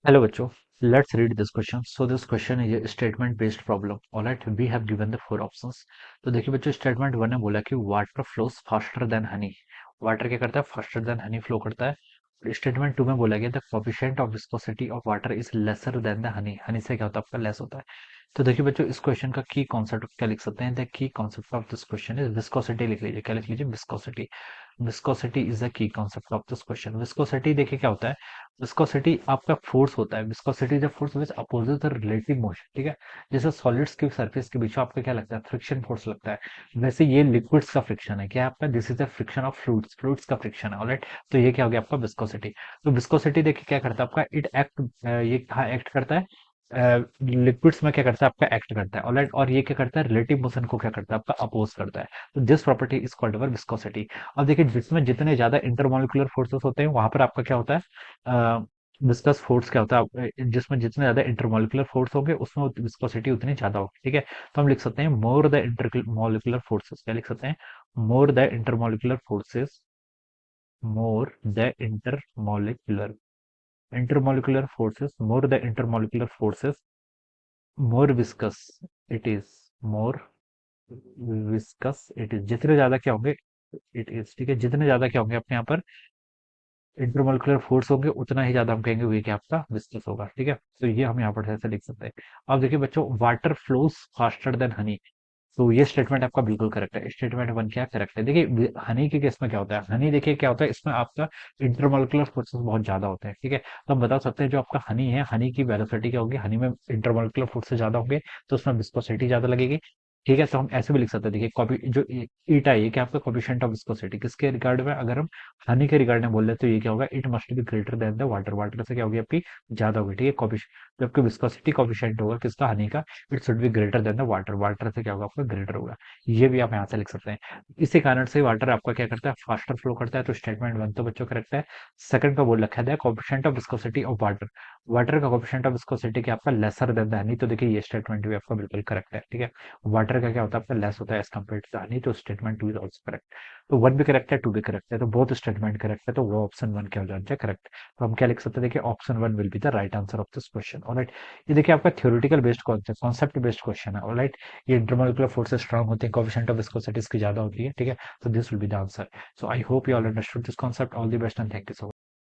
Hello, बच्चों. Let's read this question. So this question is a statement based problem. All right, we have given the four options. तो देखिए बच्चों, statement one ने बोला कि water flows faster than Honey. Water क्या करता है? फास्टर देन हनी फ्लो करता है. स्टेटमेंट टू में बोला गया the coefficient of viscosity of water is lesser than the honey. Honey से क्या होता है? आपका लेस होता है. तो देखिए बच्चों, इस क्वेश्चन का की कॉन्सेप्ट क्या लिख सकते हैं? The key concept of this question is viscosity. लिख लीजिए. क्या लिख लीजिए? Viscosity. Viscosity is the key concept of this question. Viscosity देखिए क्या होता है? विस्कोसिटी आपका फोर्स होता है. Viscosity is a force which opposes the relative motion. ठीक है. जैसे सॉलिड्स की सरफेस के बीच में आपका क्या लगता है? फ्रिक्शन फोर्स लगता है. वैसे ये लिक्विड्स का फ्रिक्शन है. क्या है आपका? This is the friction of fluids. Fluids का फ्रिक्शन है. ऑलराइट. तो ये क्या हो गया आपका? विस्कोसिटी. तो विस्कोसिटी देखिए क्या करता है आपका? इट एक्ट, ये कहाँ एक्ट करता है? लिक्विड्स में क्या करता है? आपका एक्ट करता है. ऑलराइट. और ये क्या करता है? रिलेटिव मोशन को क्या करता है? आपका अपोज करता है. तो this property is called our viscosity. अब देखिए, जिसमें जितने ज्यादा इंटरमोलिकुलर फोर्सेस होते हैं वहां पर आपका क्या होता है? विस्कस फोर्स क्या होता है? जिसमें जितने ज्यादा इंटरमोलिकुलर फोर्स होंगे उसमें विस्कोसिटी उतनी ज्यादा होगी. ठीक है. तो हम लिख सकते हैं मोर द इंटरमोलिकुलर फोर्सेस. क्या लिख सकते हैं? More the intermolecular forces. More the intermolecular forces. More the intermolecular forces, more viscous it is. More viscous it is. जितने ज्यादा क्या होंगे? It is. ठीक है. जितने ज्यादा क्या होंगे अपने यहाँ पर इंटरमोलिकुलर फोर्स होंगे उतना ही ज्यादा हम कहेंगे वे कि आपका विस्कस होगा. ठीक है. तो ये हम यहाँ पर ऐसे लिख सकते हैं. अब देखिए बच्चों, water flows faster than Honey. तो ये स्टेटमेंट आपका बिल्कुल करेक्ट है. स्टेटमेंट वन क्या करेक्ट है? देखिए हनी के केस में क्या होता है? हनी देखिए क्या होता है, इसमें आपका इंटरमोलिकुलर फोर्सेस बहुत ज्यादा होते हैं. ठीक है. तो हम बता सकते हैं जो आपका हनी है, हनी की वेलोसिटी क्या होगी? हनी में इंटरमोलिकुलर फोर्सेस ज्यादा होंगे तो उसमें विस्कोसिटी ज्यादा लगेगी. ठीक है. तो हम ऐसे भी लिख सकते हैं. देखिए कॉपी जो ईटा है ये क्या आपका कोफिशिएंट ऑफ विस्कोसिटी किसके रिगार्ड में? अगर हम हनी के रिगार्ड में बोल रहे तो ये क्या होगा? It must be greater than the water. Water से क्या होगी आपकी? ज्यादा होगी. ठीक है. कॉफिशिएंट जो आपकी विस्कोसिटी कॉफिशिएंट होगा किसका? हनी का. It should be greater than the water. Water से क्या होगा आपका? ग्रेटर होगा. ये भी आप यहाँ से लिख सकते हैं. इसी कारण से वाटर आपका क्या करता है? फास्टर फ्लो करता है. तो स्टेटमेंट वन तो बच्चों करेक्ट है. सेकंड का बोल रखा है coefficient of viscosity of water. Water का कोफिशिएंट ऑफ विस्कोसिटी क्या आपका? Lesser than the honey. तो देखिए ये स्टेटमेंट भी आपका बिल्कुल करेक्ट है. ठीक है. वाटर का क्या होता है? आपका लेस होता है एज कम्पेयर टू हनी. तो statement two is also correct. तो वन भी करेक्ट है, टू भी करेक्ट है. तो बोथ स्टेटमेंट करेक्ट है. तो वो ऑप्शन वन क्या हो जाना चाहिए? करेक्ट. तो हम क्या लिख सकते हैं? देखिए option one will be the right answer of this question. Alright. ये देखिए आपका theoretical based concept based question है. ऑलराइट. ये इंटरमोलिकुलर फोर्सेस स्ट्रांग होते हैं, कोएफिशिएंट ऑफ विस्कोसिटी इसकी ज्यादा होती है. ठीक है. तो this will be the answer. So I hope you all understood this concept. All the best and thank you so